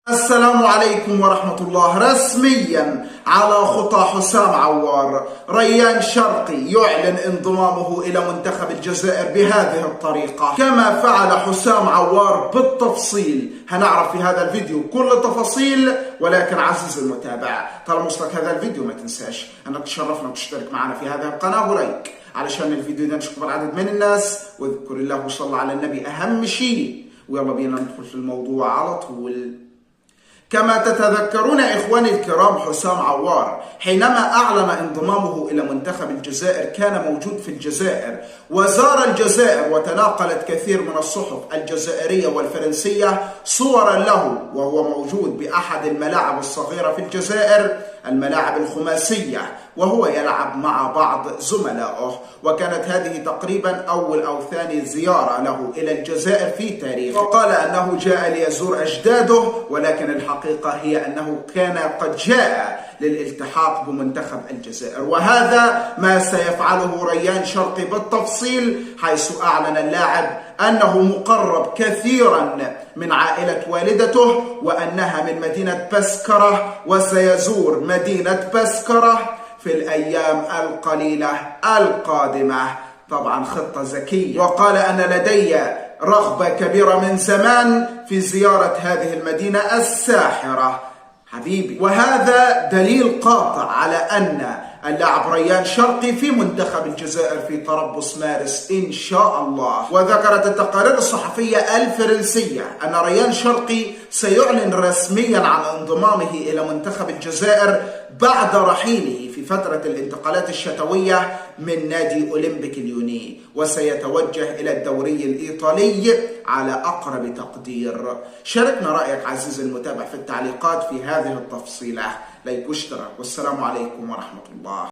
السلام عليكم ورحمة الله. رسميا على خطى حسام عوار، ريان شرقي يعلن انضمامه إلى منتخب الجزائر بهذه الطريقة كما فعل حسام عوار بالتفصيل. هنعرف في هذا الفيديو كل التفاصيل، ولكن عزيزي المتابع طالما وصلك هذا الفيديو ما تنساش أنك تشرفنا وتشترك معنا في هذه القناة ولايك علشان الفيديو ده نشوف العدد من الناس، واذكر الله وصلى على النبي أهم شيء. ويلا بينا ندخل في الموضوع على طول. كما تتذكرون إخواني الكرام، حسام عوار حينما أعلن انضمامه إلى منتخب الجزائر كان موجود في الجزائر وزار الجزائر، وتناقلت كثير من الصحف الجزائرية والفرنسية صورا له وهو موجود بأحد الملاعب الصغيرة في الجزائر، الملاعب الخماسية، وهو يلعب مع بعض زملائه. وكانت هذه تقريبا أول أو ثاني زيارة له إلى الجزائر في تاريخه، وقال أنه جاء ليزور أجداده، ولكن الحقيقة هي أنه كان قد جاء للالتحاق بمنتخب الجزائر. وهذا ما سيفعله ريان شرقي بالتفصيل، حيث أعلن اللاعب أنه مقرب كثيرا من عائلة والدته، وأنها من مدينة بسكرة، وسيزور مدينة بسكرة في الأيام القليلة القادمة. طبعا خطة ذكية، وقال أن لدي رغبة كبيرة من زمان في زيارة هذه المدينة الساحرة حبيبي. وهذا دليل قاطع على أن اللاعب ريان شرقي في منتخب الجزائر في تربص مارس إن شاء الله. وذكرت التقارير الصحفية الفرنسية أن ريان شرقي سيعلن رسميا عن انضمامه إلى منتخب الجزائر بعد رحيله في فترة الانتقالات الشتوية من نادي أولمبيك ليوني، وسيتوجه إلى الدوري الإيطالي على أقرب تقدير. شاركنا رأيك عزيزي المتابع في التعليقات في هذه التفصيلة. لايك واشتراك، والسلام عليكم ورحمة الله.